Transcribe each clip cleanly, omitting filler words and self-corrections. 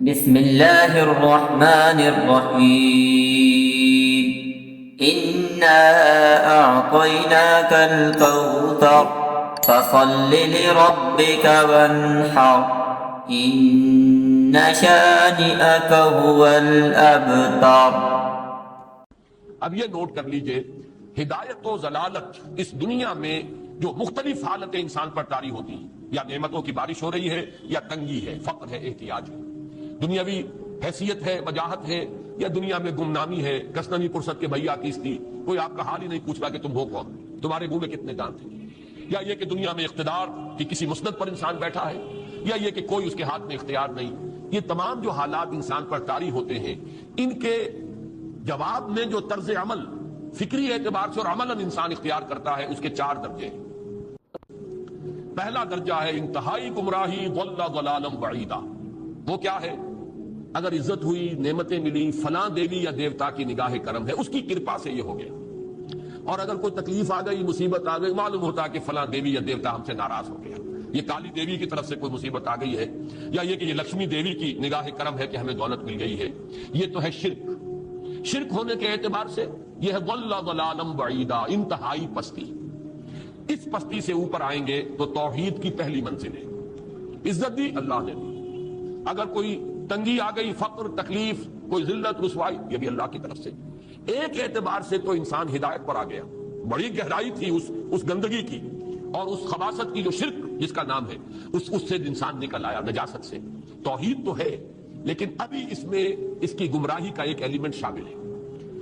بسم اللہ الرحمن الرحیم انا اعطیناک الکوثر فصل لربک وانحر ان شانئک هو الابتر۔ اب یہ نوٹ کر لیجئے، ہدایت و ضلالت اس دنیا میں جو مختلف حالتیں انسان پر طاری ہوتی ہیں، یا نعمتوں کی بارش ہو رہی ہے، یا تنگی ہے، فقر ہے، احتیاج ہے، دنیاوی حیثیت ہے، وجاہت ہے، یا دنیا میں گمنامی ہے، کسنوی پرست کے بھیا کیس تھی، کوئی آپ کا حال ہی نہیں پوچھ رہا کہ تم ہو کون، تمہارے منہ میں کتنے دانت تھے، یا یہ کہ دنیا میں اقتدار کی کسی مسند پر انسان بیٹھا ہے، یا یہ کہ کوئی اس کے ہاتھ میں اختیار نہیں۔ یہ تمام جو حالات انسان پر طاری ہوتے ہیں، ان کے جواب میں جو طرز عمل فکری اعتبار سے اور عملاً انسان اختیار کرتا ہے، اس کے 4 درجے ہیں۔ پہلا درجہ ہے انتہائی گمراہی، ضل ضلالا بعیدا۔ وہ کیا ہے؟ اگر عزت ہوئی، نعمتیں ملی، فلاں دیوی یا دیوتا کی نگاہ کرم ہے، اس کی کرپا سے یہ ہو گیا، اور اگر کوئی تکلیف آ گئی، مصیبت آ گئی، معلوم ہوتا ہے کہ فلاں دیوی یا دیوتا ہم سے ناراض ہو گیا، یہ کالی دیوی کی طرف سے کوئی مصیبت آ گئی ہے، یا یہ کہ یہ لکشمی دیوی کی نگاہ کرم ہے کہ ہمیں دولت مل گئی ہے۔ یہ تو ہے شرک۔ شرک ہونے کے اعتبار سے یہ ہے ضل ضلالا بعیدا، انتہائی پستی۔ اس پستی سے اوپر آئیں گے تو توحید کی پہلی منزل ہے۔ عزت دی اللہ نے دی، اگر کوئی تنگی آ گئی، فقر، تکلیف، کوئی ذلت، رسوائی، یہ بھی اللہ کی طرف سے۔ ایک اعتبار سے تو انسان ہدایت پر آ گیا، بڑی گہرائی تھی اس گندگی کی اور اس خباثت کی جو شرک جس کا نام ہے، اس سے انسان نکل آیا، نجاست سے۔ توحید تو ہے، لیکن ابھی اس میں اس کی گمراہی کا ایک ایلیمنٹ شامل ہے،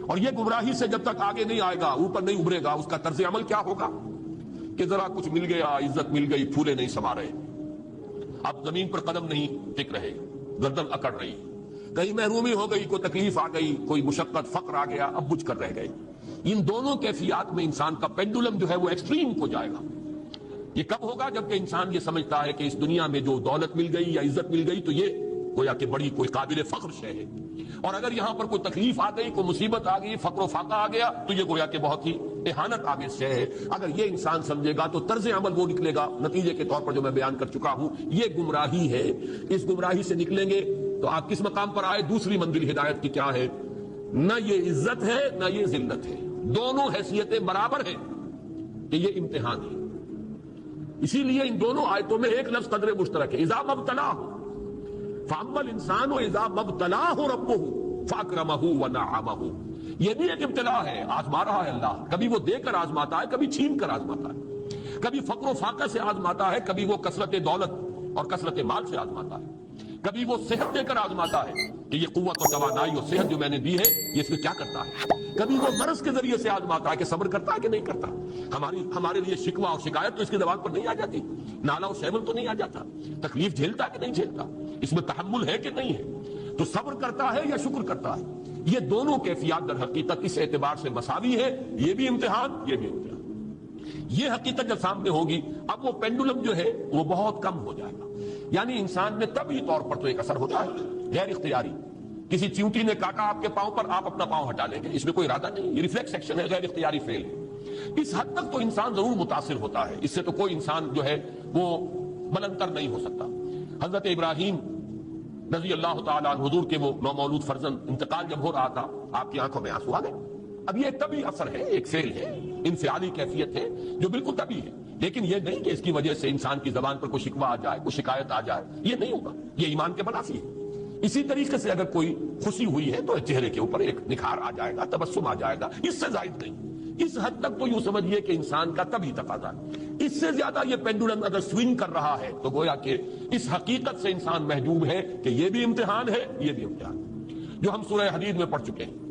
اور یہ گمراہی سے جب تک آگے نہیں آئے گا، اوپر نہیں ابھرے گا، اس کا طرز عمل کیا ہوگا کہ ذرا کچھ مل گیا، عزت مل گئی، پھولے نہیں سما رہے، اب زمین پر قدم نہیں ٹک رہے، گردن اکڑ رہی، کہیں محرومی ہو گئی، کوئی تکلیف آ گئی، کوئی مشقت، فقر آ گیا، اب بجھ کر رہ گئے۔ ان دونوں کیفیات میں انسان کا پینڈولم جو ہے وہ ایکسٹریم کو جائے گا۔ یہ کب ہوگا؟ جبکہ انسان یہ سمجھتا ہے کہ اس دنیا میں جو دولت مل گئی یا عزت مل گئی تو یہ گویا کہ بڑی کوئی قابل فخر شے ہے، اور اگر یہاں پر کوئی تکلیف آ گئی، کوئی مصیبت آ گئی، فقر و فاقہ آ گیا تو یہ گویا کہ بہت ہی اہانت آمیز شے ہے۔ اگر یہ انسان سمجھے گا تو طرز عمل وہ نکلے گا نتیجے کے طور پر جو میں بیان کر چکا ہوں، یہ گمراہی ہے۔ اس گمراہی سے نکلیں گے تو آپ کس مقام پر آئے؟ دوسری منزل ہدایت کی کیا ہے؟ نہ یہ عزت ہے نہ یہ ذلت ہے، دونوں حیثیتیں برابر ہیں کہ یہ امتحان ہے۔ اسی لیے ان دونوں آیتوں میں ایک لفظ قدر مشترک ہے، اذا مبتلاہ فاما الانسان اذا مبتلاہ ربہ فاکرمہ ونعمہ۔ یہ بھی ایک ابتلا ہے، آزما رہا ہے اللہ، کبھی وہ دے کر آزماتا ہے، کبھی چھین کر آزماتا ہے، کبھی فقر و فاقہ سے آزماتا ہے، کبھی وہ کثرت دولت اور کثرت مال سے آزماتا ہے، کبھی وہ صحت دے کر آزماتا ہے کہ یہ قوت و توانائی اور صحت جو میں نے دی ہے یہ اس میں کیا کرتا ہے، کبھی وہ مرض کے ذریعے سے آزماتا ہے کہ صبر کرتا ہے کہ نہیں کرتا۔ ہمارے لیے شکوہ اور شکایت تو اس کی زبان پر نہیں آ جاتی، نالا و شیمن تو نہیں آ جاتا، تکلیف جھیلتا ہے کہ نہیں جھیلتا، اس میں تحمل ہے کہ نہیں ہے، تو صبر کرتا ہے یا شکر کرتا ہے۔ یہ دونوں کیفیات در حقیقت اس اعتبار سے مساوی ہے، یہ بھی امتحان، یہ بھی امتحان۔ یہ حقیقت جب سامنے ہوگی، اب وہ پینڈولم جو ہے وہ بہت کم ہو جائے گا، یعنی انسان میں طبعی طور پر تو ایک اثر ہوتا ہے غیر اختیاری، کسی چیونٹی نے کاٹا آپ کے پاؤں پر، آپ اپنا پاؤں ہٹا لیں گے، اس میں کوئی ارادہ نہیں، یہ ریفلیکس ایکشن ہے، غیر اختیاری فعل ہے۔ اس حد تک تو انسان ضرور متاثر ہوتا ہے، اس سے تو کوئی انسان جو ہے وہ بلندر نہیں ہو سکتا۔ حضرت ابراہیم رضی اللہ تعالیٰ عنہ، حضور کے وہ نومولود فرزند، انتقال جب ہو رہا تھا، آپ کی آنکھوں میں آنسو آ گئے۔ اب یہ ایک طبعی اثر ہے، ایک فعل ہے، انفعالی کیفیت ہے جو بالکل طبعی ہے، لیکن یہ نہیں کہ اس کی وجہ سے انسان کی زبان پر کوئی شکوہ آ جائے، کوئی شکایت آ جائے، یہ نہیں ہوگا، یہ ایمان کے منافی ہے۔ اسی طریقے سے اگر کوئی خوشی ہوئی ہے تو چہرے کے اوپر ایک نکھار آ جائے گا، تبسم آ جائے گا، اس سے زائد نہیں۔ اس حد تک تو یوں سمجھیے کہ انسان کا طبعی تقاضا ہے۔ اس سے زیادہ یہ پینڈولم اگر سوئنگ کر رہا ہے تو گویا کہ اس حقیقت سے انسان محجوب ہے کہ یہ بھی امتحان ہے، یہ بھی امتحان ہے، جو ہم سورہ حدید میں پڑھ چکے ہیں۔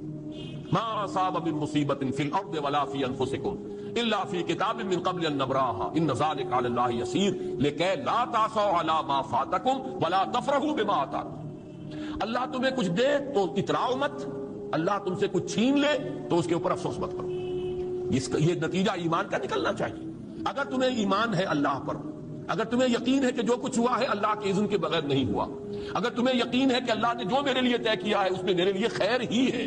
ما اصاب من مصیبت فی الارض ولا فی انفسکم الا فی کتاب من قبل ان نبراها ان ذلک علی اللہ یسیر لکی لا تعصوا علی ما فاتکم ولا تفرحوا بما آتاکم۔ اللہ تمہیں کچھ دے تو اتراؤ مت، اللہ تم سے کچھ چھین لے تو اس کے اوپر افسوس مت کرو۔ یہ نتیجہ ایمان کا نکلنا چاہیے۔ اگر تمہیں ایمان ہے اللہ پر، اگر تمہیں یقین ہے کہ جو کچھ ہوا ہے اللہ کے اذن کے بغیر نہیں ہوا، اگر تمہیں یقین ہے کہ اللہ نے جو میرے لیے طے کیا ہے اس میں میرے لیے خیر ہی ہے،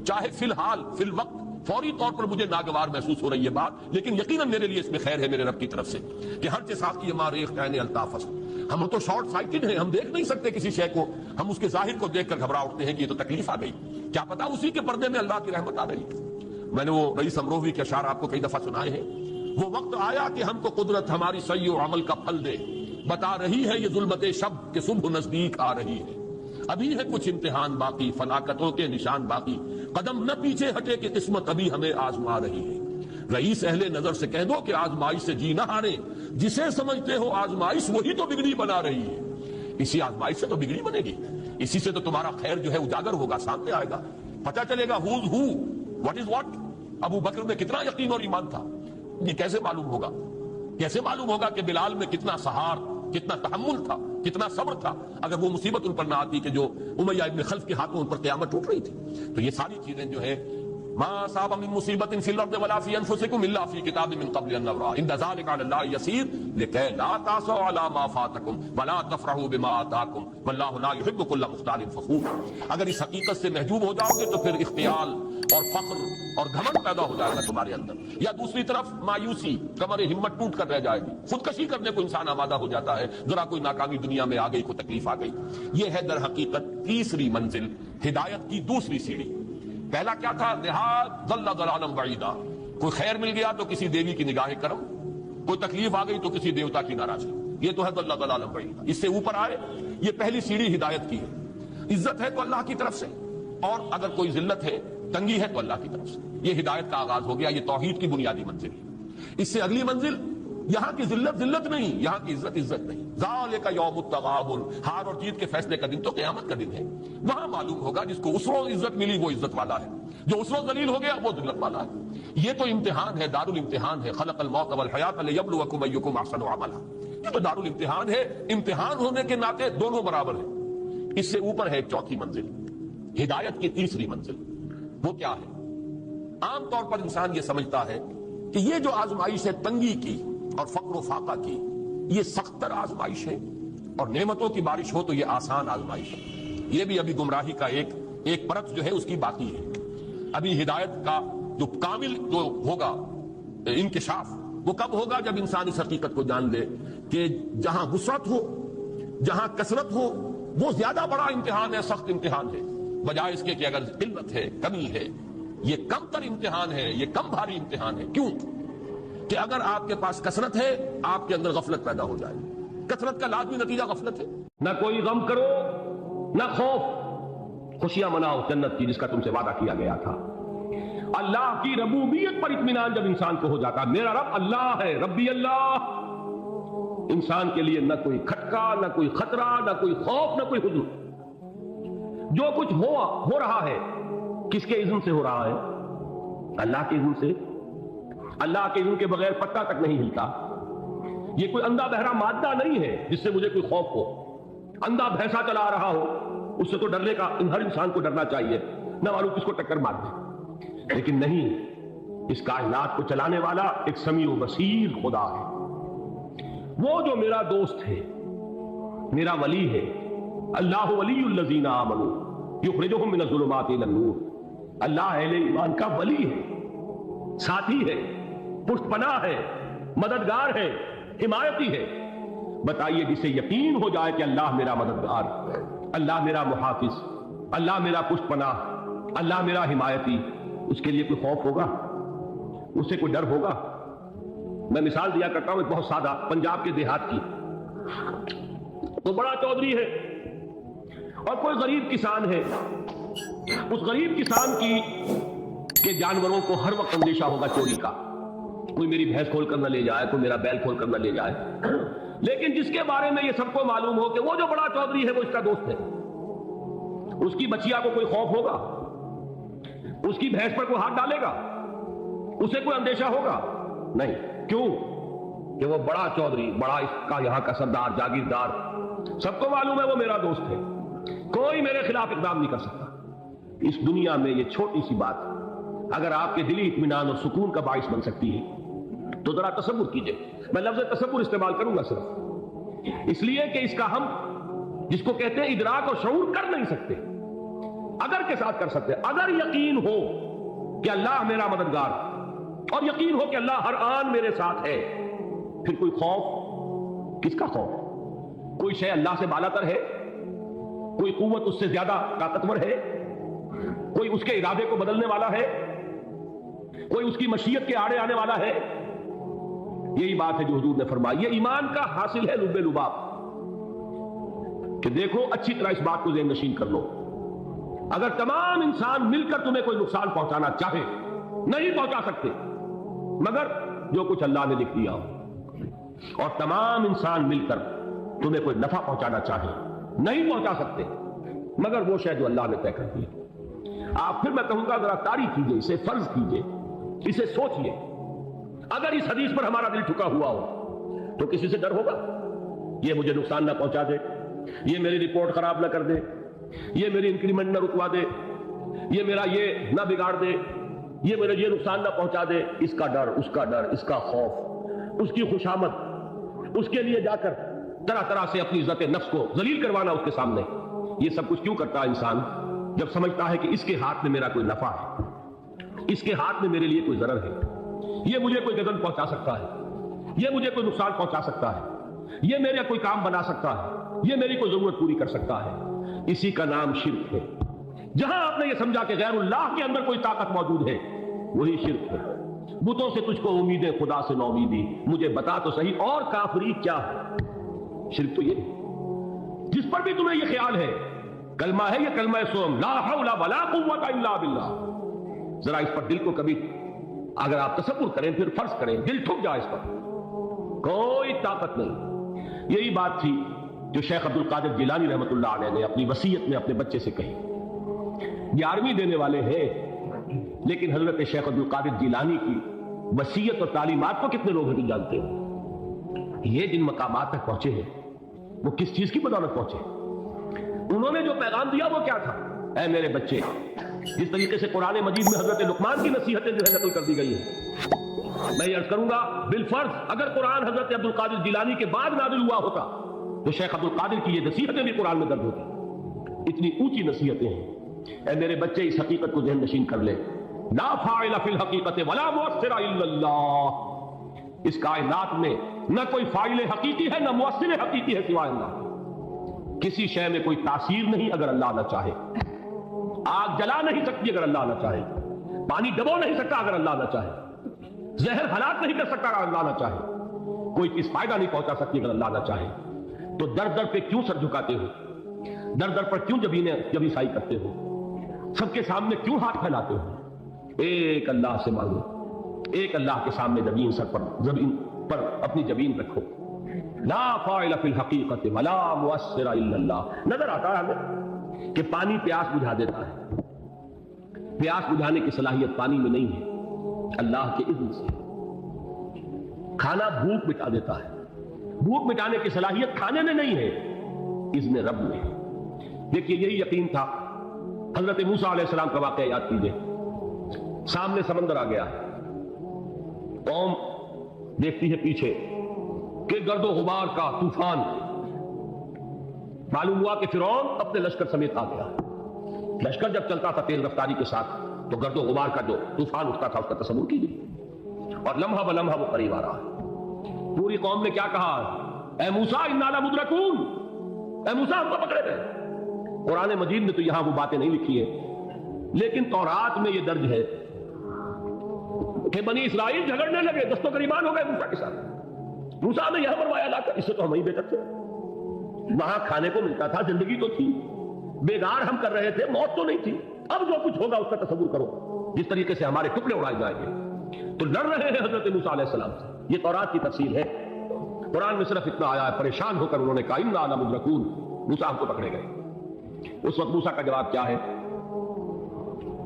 چاہے فی الحال فی الوقت فوری طور پر مجھے ناگوار محسوس ہو رہی ہے بات، لیکن یقیناً میرے لیے اس میں خیر ہے میرے رب کی طرف سے کہ ہر چیز کی ماریخ کہنے الطاف است۔ ہم تو شارٹ سائٹڈ ہیں، ہم دیکھ نہیں سکتے کسی شے کو، ہم اس کے ظاہر کو دیکھ کر گھبرا اٹھتے ہیں کہ یہ تو تکلیف آ گئی، کیا پتا اسی کے پردے میں اللہ کی رحمت آ رہی ہے۔ میں نے وہ رئیس امروہوی کے اشعار آپ کو کئی دفعہ سنائے ہیں۔ وہ وقت آیا کہ ہم کو قدرت ہماری سعی و عمل کا پھل دے، بتا رہی ہے یہ ظلمت شب کہ صبح نزدیک آ رہی ہے۔ ابھی ہے کچھ امتحان باقی، فلاکتوں کے نشان باقی، قدم نہ پیچھے ہٹے کہ قسمت ابھی ہمیں آزما رہی ہے۔ رئیس اہل نظر سے کہہ دو کہ آزمائش سے جی نہ ہارے، جسے سمجھتے ہو آزمائش وہی تو بگڑی بنا رہی ہے۔ اسی آزمائش سے تو بگڑی بنے گی، اسی سے تو تمہارا خیر جو ہے اجاگر ہوگا، سامنے آئے گا، پتہ چلے گا who's who, what is what۔ ابو بکر میں کتنا یقین اور ایمان تھا، یہ کیسے معلوم ہوگا؟ کیسے معلوم ہوگا کہ بلال میں کتنا سہار، کتنا تحمل تھا، کتنا صبر تھا، اگر وہ مصیبت ان پر نہ آتی کہ جو امیہ ابن خلف کے ہاتھوں ان پر قیامت ٹوٹ رہی تھی۔ تو یہ ساری چیزیں جو ہے ما اصاب من مصیبت فی الارض ولا فی انفسکم الا فی کتاب من قبل ان نبرأ ان ذلک علی اللہ یسیر لکی لا تأسوا علی ما فاتکم ولا تفرحوا بما آتاکم واللہ لا یحب کل مختال فخور۔ اگر اس حقیقت سے محجوب ہو جاؤ گے تو پھر اختیال اور فخر اور گھمنڈ پیدا ہو جائے گا تمہارے اندر، یا دوسری طرف مایوسی، کمر ہمت ٹوٹ کر رہ جائے گی، خودکشی کرنے کو انسان آمادہ ہو جاتا ہے، ذرا کوئی ناکامی دنیا میں آ گئی، کوئی تکلیف آ گئی۔ یہ ہے در حقیقت تیسری منزل، ہدایت کی دوسری سیڑھی۔ پہلا کیا تھا؟ نہاد ضل ضلالا بعیدا، کوئی خیر مل گیا تو کسی دیوی کی نگاہ کرم، کوئی تکلیف آ گئی تو کسی دیوتا کی ناراضگی، یہ تو ہے ضل ضلالا بعیدا۔ اس سے اوپر آئے، یہ پہلی سیڑھی ہدایت کی ہے۔ عزت ہے تو اللہ کی طرف سے، اور اگر کوئی ذلت ہے، تنگی ہے تو اللہ کی طرف سے، یہ ہدایت کا آغاز ہو گیا، یہ توحید کی بنیادی منزل ہے۔ اس سے اگلی منزل، یہاں کی ذلت ذلت نہیں، یہاں کی عزت عزت نہیں۔ ذالک یوم التغابن، ہار اور جیت کے فیصلے کا دن تو قیامت کا دن ہے۔ وہاں معلوم ہوگا جس کو اس روز عزت ملی وہ عزت والا ہے، جو اس روز ذلیل ہو گیا وہ ذلت والا ہے۔ یہ تو امتحان ہے، دار الامتحان ہے۔ خلق الموت والحیات لیبلوکم ایکم احسن عملا، یہ تو دار الامتحان ہے۔ امتحان ہونے کے ناطے دونوں برابر ہیں۔ اس سے اوپر ہے ایک چوتھی منزل، ہدایت کی تیسری منزل۔ وہ کیا ہے؟ عام طور پر انسان یہ سمجھتا ہے کہ یہ جو آزمائش ہے تنگی کی اور فقر و فاقہ کی، یہ سخت تر آزمائش ہے، اور نعمتوں کی بارش ہو تو یہ آسان آزمائش ہے۔ یہ بھی ابھی گمراہی کا ایک پرت جو ہے اس کی باقی ہے۔ ابھی ہدایت کا جو کامل جو ہوگا انکشاف، وہ کب ہوگا؟ جب انسان اس حقیقت کو جان لے کہ جہاں وسعت ہو، جہاں کثرت ہو، وہ زیادہ بڑا امتحان ہے، سخت امتحان ہے، بجائے اس کے کہ اگر قلت ہے، کمی ہے، یہ کم تر امتحان ہے، یہ کم بھاری امتحان ہے۔ کیوں؟ کہ اگر آپ کے پاس کثرت ہے، آپ کے اندر غفلت پیدا ہو جائے۔ کثرت کا لازمی نتیجہ غفلت ہے۔ نہ کوئی غم کرو، نہ خوف، خوشیاں مناؤ جنت کی جس کا تم سے وعدہ کیا گیا تھا۔ اللہ کی ربوبیت پر اطمینان جب انسان کو ہو جاتا ہے، میرا رب اللہ ہے، ربی اللہ، انسان کے لیے نہ کوئی کھٹکا، نہ کوئی خطرہ، نہ کوئی خوف، نہ کوئی حزن۔ جو کچھ ہو رہا ہے کس کے اذن سے ہو رہا ہے؟ اللہ کے اذن سے۔ اللہ کے اذن کے بغیر پتا تک نہیں ہلتا۔ یہ کوئی اندھا بہرا مادہ نہیں ہے جس سے مجھے کوئی خوف ہو۔ اندھا بھینسا چلا رہا ہو اس سے تو ڈرنے کا ہر انسان کو ڈرنا چاہیے، نہ معلوم کس کو ٹکر مار دے، لیکن نہیں، اس کائنات کو چلانے والا ایک سمیع و بصیر خدا ہے۔ وہ جو میرا دوست ہے، میرا ولی ہے، اللہ ولی الذین آمنوا یخرجہم من الظلمات الی النور۔ اللہ اہل ایمان کا ولی ہے، ساتھی ہے، پشت پناہ ہے، مددگار ہے، حمایتی ہے۔ بتائیے جسے یقین ہو جائے کہ اللہ میرا مددگار، اللہ میرا محافظ، اللہ میرا پشت پناہ، اللہ میرا حمایتی، اس کے لیے کوئی خوف ہوگا؟ اس سے کوئی ڈر ہوگا؟ میں مثال دیا کرتا ہوں ایک بہت سادہ، پنجاب کے دیہات کی۔ تو بڑا چودھری ہے اور کوئی غریب کسان ہے۔ اس غریب کسان کے جانوروں کو ہر وقت اندیشہ ہوگا چوری کا، کوئی میری بھینس کھول کر نہ لے جائے، کوئی میرا بیل کھول کر نہ لے جائے۔ لیکن جس کے بارے میں یہ سب کو معلوم ہو کہ وہ جو بڑا چودھری ہے وہ اس کا دوست ہے، اس کی بچیا کو کوئی خوف ہوگا؟ اس کی بھینس پر کوئی ہاتھ ڈالے گا؟ اسے کوئی اندیشہ ہوگا؟ نہیں۔ کیوں؟ کہ وہ بڑا چودھری، بڑا اس کا یہاں کا سردار، جاگیردار، سب کو معلوم ہے وہ میرا دوست ہے، کوئی میرے خلاف اقدام نہیں کر سکتا۔ اس دنیا میں یہ چھوٹی سی بات اگر آپ کے دلی اطمینان اور سکون کا باعث بن سکتی ہے تو ذرا تصور کیجئے۔ میں لفظ تصور استعمال کروں گا صرف اس لیے کہ اس کا ہم جس کو کہتے ہیں ادراک اور شعور کر نہیں سکتے، اگر کے ساتھ کر سکتے۔ اگر یقین ہو کہ اللہ میرا مددگار اور یقین ہو کہ اللہ ہر آن میرے ساتھ ہے، پھر کوئی خوف، کس کا خوف؟ کوئی شے اللہ سے بالا تر ہے؟ کوئی قوت اس سے زیادہ طاقتور ہے؟ کوئی اس کے ارادے کو بدلنے والا ہے؟ کوئی اس کی مشیت کے آڑے آنے والا ہے؟ یہی بات ہے جو حضور نے فرمائی. یہ ایمان کا حاصل ہے لب لباب کہ دیکھو اچھی طرح اس بات کو ذہن نشین کر لو. اگر تمام انسان مل کر تمہیں کوئی نقصان پہنچانا چاہے نہیں پہنچا سکتے مگر جو کچھ اللہ نے لکھ دیا ہو, اور تمام انسان مل کر تمہیں کوئی نفع پہنچانا چاہے نہیں پہنچا سکتے مگر وہ شے جو اللہ نے طے کر دی. آپ پھر میں کہوں گا ذرا تاریخ کیجئے, اسے فرض کیجئے, اسے سوچئے. اگر اس حدیث پر ہمارا دل ٹھکا ہوا ہو تو کسی سے ڈر ہوگا یہ مجھے نقصان نہ پہنچا دے, یہ میری رپورٹ خراب نہ کر دے, یہ میری انکریمنٹ نہ رکوا دے, یہ میرا یہ نہ بگاڑ دے, یہ میرے یہ نقصان نہ پہنچا دے. اس کا ڈر, اس کا ڈر, اس کا خوف, اس کی خوشامد, اس کے لیے جا کر طرح طرح سے اپنی عزت نفس کو ذلیل کروانا اس کے سامنے. یہ سب کچھ کیوں کرتا ہے انسان؟ جب سمجھتا ہے کہ اس کے ہاتھ میں میرا کوئی نفع ہے, اس کے ہاتھ میں میرے لیے کوئی ضرر ہے, یہ مجھے کوئی غضب پہنچا سکتا ہے, یہ مجھے کوئی نقصان پہنچا سکتا ہے, یہ میرا کوئی کام بنا سکتا ہے, یہ میری کوئی ضرورت پوری کر سکتا ہے. اسی کا نام شرک ہے. جہاں آپ نے یہ سمجھا کہ غیر اللہ کے اندر کوئی طاقت موجود ہے وہی شرک ہے. بتوں سے تجھ کو امیدیں, خدا سے نو امیدی, مجھے بتا تو صحیح اور کافری کیا ہے. شرک تو یہ ہے. جس پر بھی تمہیں یہ خیال ہے کلمہ ہے, یہ کلمہ سوم لا حول ولا قوت الا باللہ. ذرا اس پر دل کو کبھی اگر آپ تصور کریں پھر فرض کریں دل ٹھک جائے اس پر, کوئی طاقت نہیں. یہی بات تھی جو شیخ عبد القادر جیلانی رحمۃ اللہ علیہ نے اپنی وصیت میں اپنے بچے سے کہی. 11ویں دینے والے ہیں لیکن حضرت شیخ عبد القادر جیلانی کی وصیت اور تعلیمات کو کتنے لوگ نہیں جانتے ہو. یہ جن مقامات تک پہنچے ہیں وہ کس چیز کی بدولت پہنچے؟ انہوں نے جو پیغام دیا وہ کیا تھا؟ اے میرے بچے, جس طریقے سے قرآن مجید میں حضرت لقمان کی نصیحتیں جو ہے نقل کر دی گئی ہیں, میں یہ عرض کروں گا بالفرض اگر قرآن حضرت عبد القادر جیلانی کے بعد نازل ہوا ہوتا تو شیخ عبد القادر کی یہ نصیحتیں بھی قرآن میں درج ہوتی. اتنی اونچی نصیحتیں ہیں. اے میرے بچے اس حقیقت کو ذہن نشین کر لے, لا فاعل فی الحقیقت ولا مؤثر الا اللہ. اس کائنات میں نہ کوئی فاعل حقیقی ہے نہ مؤثر حقیقی ہے سوائے اللہ. کسی شے میں کوئی تاثیر نہیں اگر اللہ نہ چاہے. آگ جلا نہیں سکتی اگر اللہ نہ چاہے, پانی ڈبو نہیں سکتا اگر اللہ نہ چاہے, زہر ہلاک نہیں کر سکتا اگر اللہ نہ چاہے, کوئی چیز فائدہ نہیں پہنچا سکتی اگر اللہ نہ چاہے. تو در در پہ کیوں سر جھکاتے ہو, در در پر کیوں جبیں سائی کرتے ہو, سب کے سامنے کیوں ہاتھ پھیلاتے ہو؟ ایک اللہ سے مانگو, ایک اللہ کے سامنے زمین پر اپنی جبین رکھو. لا فاعل فی الحقیقت ولا مؤثر الا اللہ. نظر آتا ہے ہمیں کہ پانی پیاس بجھا دیتا ہے. پیاس بجھانے کی صلاحیت پانی میں نہیں ہے, اللہ کے اذن سے. کھانا بھوک مٹا دیتا ہے, بھوک مٹانے کی صلاحیت کھانے میں نہیں ہے, اذن رب میں. دیکھیے یہی یقین تھا. حضرت موسیٰ علیہ السلام کا واقعہ یاد کیجئے. سامنے سمندر آ گیا, قوم دیکھتی ہے پیچھے کہ گرد و غبار کا طوفان. معلوم ہوا کہ فرعون اپنے لشکر سمیت آ گیا. لشکر جب چلتا تھا تیز رفتاری کے ساتھ تو گرد و غبار کا جو طوفان اٹھتا تھا اس کا تصور کیجیے, اور لمحہ بلمحہ وہ قریب آ رہا ہے. پوری قوم نے کیا کہا, اے موسیٰ انا لمدرکون, اے موسیٰ ہم کو پکڑے گئے. قرآن مجید میں تو یہاں وہ باتیں نہیں لکھی ہیں لیکن تورات میں یہ درج ہے کہ بنی اسرائیل جھگڑنے لگے, دست و گریبان ہو گئے موسیٰ کے ساتھ. موسیٰ نے یہاں مروایا لا کر, اس سے تو ہم ہی بہتر تھے. وہاں کھانے کو ملتا تھا, زندگی تو تھی, بیگار ہم کر رہے تھے, موت تو نہیں تھی. اب جو کچھ ہوگا اس کا تصور کرو, جس طریقے سے ہمارے ٹکڑے اڑائے جائیں گے. تو لڑ رہے ہیں حضرت موسیٰ علیہ السلام سے. یہ تورات کی تفسیر ہے. قرآن میں صرف اتنا آیا ہے, پریشان ہو کر انہوں نے کہا انا لمدرکون, موسیٰ ہم کو پکڑے گئے. اس وقت موسیٰ کا جواب کیا ہے,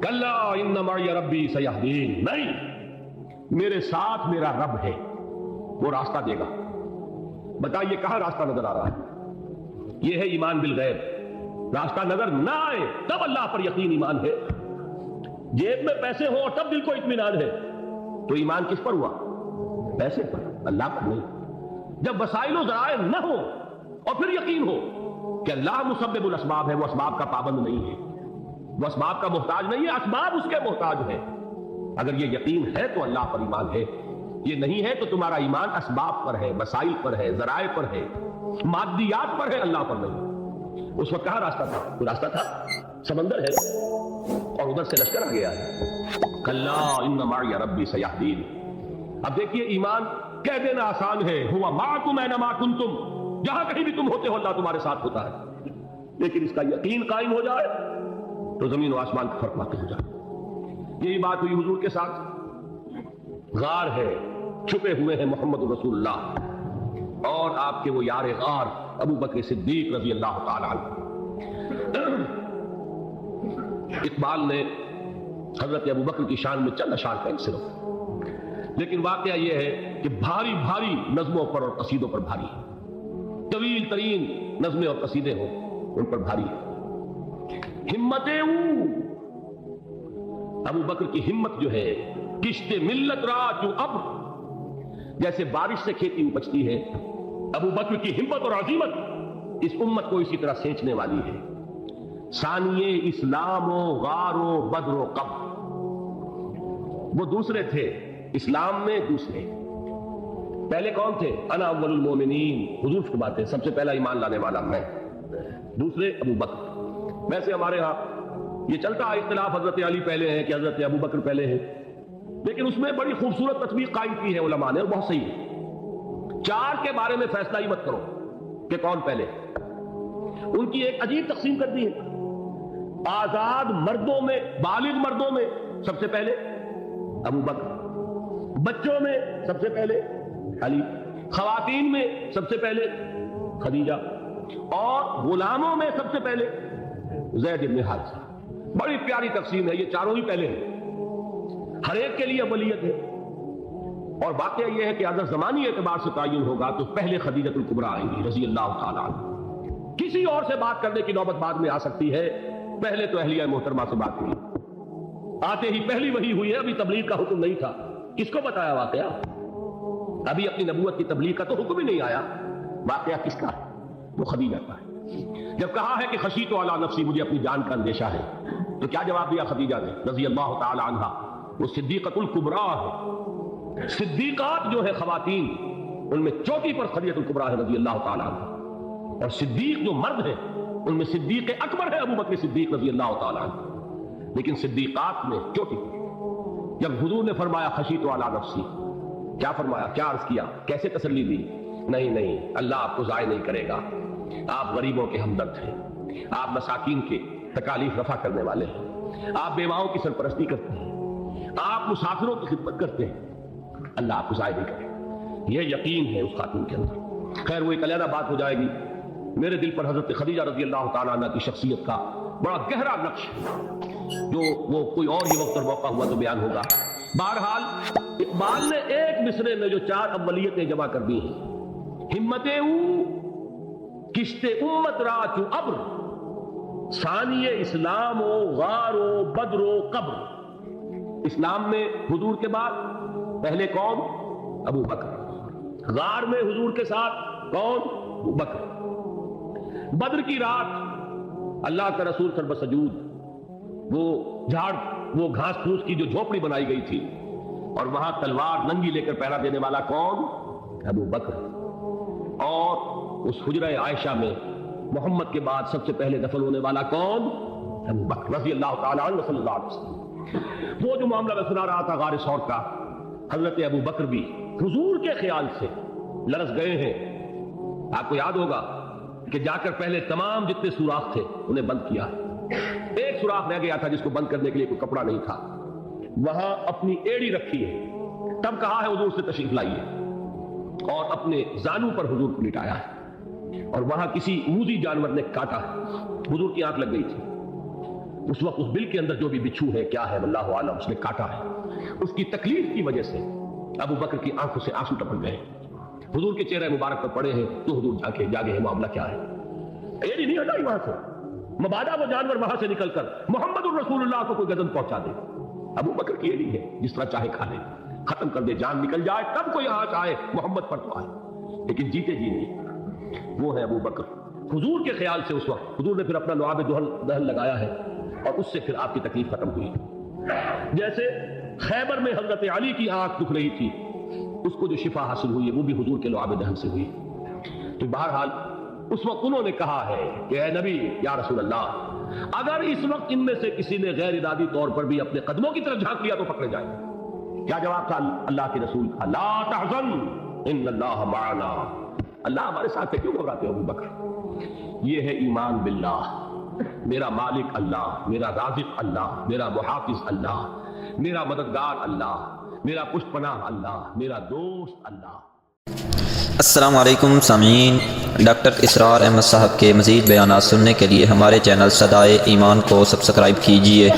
کلا ان معی ربی سیہدین. نہیں, میرے ساتھ میرا رب ہے, وہ راستہ دے گا. بتائیے کہاں راستہ نظر آ رہا ہے؟ یہ ہے ایمان بالغیب. راستہ نظر نہ آئے تب اللہ پر یقین ایمان ہے. جیب میں پیسے ہو اور تب دل کو اطمینان ہے تو ایمان کس پر ہوا؟ پیسے پر, اللہ پر نہیں. جب وسائل و ذرائع نہ ہو اور پھر یقین ہو کہ اللہ مسبب الاسباب ہے, وہ اسباب کا پابند نہیں ہے, وہ اسباب کا محتاج نہیں ہے, اسباب اس کے محتاج ہے. اگر یہ یقین ہے تو اللہ پر ایمان ہے. یہ نہیں ہے تو تمہارا ایمان اسباب پر ہے، وسائل پر ہے، ذرائع پر ہے، مادیات پر ہے، اللہ پر نہیں۔ اس وقت کہاں راستہ تھا؟ کوئی راستہ تھا؟ سمندر ہے اور ادھر سے لشکر آ گیا ہے۔ کلا ان معی ربی سیہدین۔ اب دیکھیے ایمان کہہ دینا آسان ہے، ہوا معکم اینما کنتم، جہاں کہیں بھی تم ہوتے ہو اللہ تمہارے ساتھ ہوتا ہے، لیکن اس کا یقین قائم ہو جائے تو زمین و آسمان کا فرق واقع ہو جائے۔ یہی بات ہوئی حضور کے ساتھ۔ غار ہے، چھپے ہوئے ہیں محمد رسول اللہ اور آپ کے وہ یار غار ابو بکر صدیق رضی اللہ تعالی عنہ۔ اقبال نے حضرت ابو بکر کی شان میں چند اشعار کا صرف، لیکن واقعہ یہ ہے کہ بھاری بھاری نظموں پر اور قصیدوں پر بھاری ہے، طویل ترین نظمیں اور قصیدے ہوں ان پر بھاری ہے۔ ہمتیں ابو بکر کی ہمت جو ہے، کشت ملت را جو ابر، جیسے بارش سے کھیتی اپجتی ہے، ابو بکر کی ہمت اور عزیمت اس امت کو اسی طرح سینچنے والی ہے۔ ثانیے اسلام و غار و بدر و قبر، وہ دوسرے تھے اسلام میں، دوسرے پہلے کون تھے؟ انا اول المومنین، حضور فرماتے ہیں سب سے پہلا ایمان لانے والا میں، دوسرے ابو بکر۔ ویسے ہمارے ہاں یہ چلتا اختلاف، حضرت علی پہلے ہیں کہ حضرت ابو بکر پہلے ہیں، لیکن اس میں بڑی خوبصورت تطبیق قائم کی ہے علماء نے اور بہت صحیح ہے۔ چار کے بارے میں فیصلہ ہی مت کرو کہ کون پہلے، ان کی ایک عجیب تقسیم کر دی ہے۔ آزاد مردوں میں، بالغ مردوں میں سب سے پہلے ابو بکر، بچوں میں سب سے پہلے علی، خواتین میں سب سے پہلے خدیجہ، اور غلاموں میں سب سے پہلے زید بن حارثہ۔ بڑی پیاری تقسیم ہے، یہ چاروں ہی پہلے ہیں، ہر ایک کے لیے اولیت ہے۔ اور واقعہ یہ ہے کہ اگر زمانی اعتبار سے تعین ہوگا تو پہلے خدیجہ الکبریٰ آئیں گی رضی اللہ تعالیٰ عنہ۔ کسی اور سے بات کرنے کی نوبت بعد میں آ سکتی ہے، پہلے تو اہلیہ محترمہ سے بات ہوئی، آتے ہی پہلی وحی ہوئی ہے، ابھی تبلیغ کا حکم نہیں تھا۔ کس کو بتایا واقعہ؟ ابھی اپنی نبوت کی تبلیغ کا تو حکم ہی نہیں آیا، واقعہ کس کا ہے؟ وہ خدیجہ کا ہے۔ جب کہا ہے کہ خشیت علی نفسی، مجھے اپنی جان کا اندیشہ ہے، تو کیا جواب دیا خدیجہ نے رضی اللہ تعالی عنہا؟ وہ صدیقۃ الکبریٰ ہے۔ صدیقات جو ہے خواتین، ان میں چوٹی پر خدیجہ الکبریٰ ہے رضی اللہ تعالی عنہ، اور صدیق جو مرد ہیں ان میں صدیق اکبر ہے ابو بکر صدیق رضی اللہ تعالی عنہ، لیکن صدیقات میں چوٹی پر۔ جب حضور نے فرمایا خشیت علی نفسی، کیا فرمایا، کیا عرض کیا، کیسے تسلی دی؟ نہیں اللہ آپ کو ضائع نہیں کرے گا، آپ غریبوں کے ہمدرد ہیں، آپ مساکین کے تکالیف رفع کرنے والے ہیں، آپ بیواؤں کی سرپرستی کرتے ہیں، آپ مسافروں کی خدمت کرتے ہیں، اللہ آپ کو ضائع نہیں کرے گا۔ یہ یقین ہے اس خاتون کے اندر۔ خیر وہ ایک علیحدہ بات ہو جائے گی۔ میرے دل پر حضرت خدیجہ رضی اللہ تعالیٰ عنہ کی شخصیت کا بڑا گہرا نقش، جو وہ کوئی اور یہ وقت اور موقع ہوا تو بیان ہوگا۔ بہرحال اقبال نے ایک مصرے میں جو چار اولیتیں جمع کر دی ہیں، ہمتیں کشت امت را چو ابر، ثانی اسلام و غار و بدر و قبر۔ اسلام میں حضور کے بعد پہلے کون؟ ابو بکر۔ غار میں حضور کے ساتھ کون؟ ابو بکر۔ بدر کی رات اللہ کا رسول سر بسجود، وہ جھاڑ، وہ گھاس پھوس کی جو جھوپڑی بنائی گئی تھی، اور وہاں تلوار ننگی لے کر پہرا دینے والا کون؟ ابو بکر۔ اور اس حجرہ عائشہ میں محمد کے بعد سب سے پہلے دفن ہونے والا کون؟ ابو بکر رضی اللہ تعالیٰ عنہ صلی اللہ علیہ وسلم۔ وہ جو معاملہ میں سنا رہا تھا غار ثور کا، حضرت ابو بکر بھی حضور کے خیال سے لرز گئے ہیں۔ آپ کو یاد ہوگا کہ جا کر پہلے تمام جتنے سوراخ تھے انہیں بند کیا، ایک سوراخ رہ گیا تھا جس کو بند کرنے کے لیے کوئی کپڑا نہیں تھا، وہاں اپنی ایڑی رکھی ہے، تب کہا ہے حضور سے تشریف لائیے، اور اپنے زانو پر حضور کو لٹایا ہے، اور وہاں کسی موذی جانور نے کاٹا ہے، حضور کی آنکھ لگ گئی تھی، اس وقت اس بل کے اندر جو بھی بچھو ہے کیا ہے واللہ عالم، اس نے کاٹا ہے، اس کی تکلیف کی وجہ سے ابو بکر کی آنکھوں سے آنسو ٹپک گئے، حضور کے چہرے مبارک پر پڑے ہیں، تو حضور جاگے ہیں، معاملہ کیا ہے؟ ایڑی نہیں ہٹائی وہاں سے، مبادا وہ جانور وہاں سے نکل کر محمد الرسول اللہ کو کوئی گزن پہنچا دے، ابو بکر کی ایڑی ہے، جس طرح چاہے کھا لے، ختم کر دے، جان نکل جائے تب کوئی آنچ آئے محمد پر تو آئے، لیکن جیتے جی نہیں۔ وہ ہے ابو بکر حضور کے خیال سے۔ اس وقت حضور نے پھر اپنا لعاب دہن لگایا ہے، اور اس سے پھر آپ کی تکلیف ختم ہوئی۔ جیسے خیبر میں حضرت علی کی آنکھ دکھ رہی تھی، اس کو جو شفا حاصل ہوئی ہے وہ بھی حضور کے لعاب دہن سے ہوئی. تو بہرحال اس وقت انہوں نے کہا ہے کہ اے نبی یا رسول اللہ، اگر اس وقت ان میں سے کسی نے غیر ارادی طور پر بھی اپنے قدموں کی طرف جھانک لیا تو پکڑے جائیں. کیا جواب تھا اللہ کے رسول کا؟ لا تحزن ان اللہ معنا. اللہ ہمارے ساتھ ہے، کیوں گھبراتے ہو ابو بکر؟ یہ ہے ایمان باللہ. میرا مالک اللہ، میرا رازق اللہ، میرا محافظ اللہ، میرا مددگار اللہ، میرا پشت پناہ اللہ، میرا دوست اللہ. السلام علیکم سامعین، ڈاکٹر اسرار احمد صاحب کے مزید بیانات سننے کے لیے ہمارے چینل صدائے ایمان کو سبسکرائب کیجیے.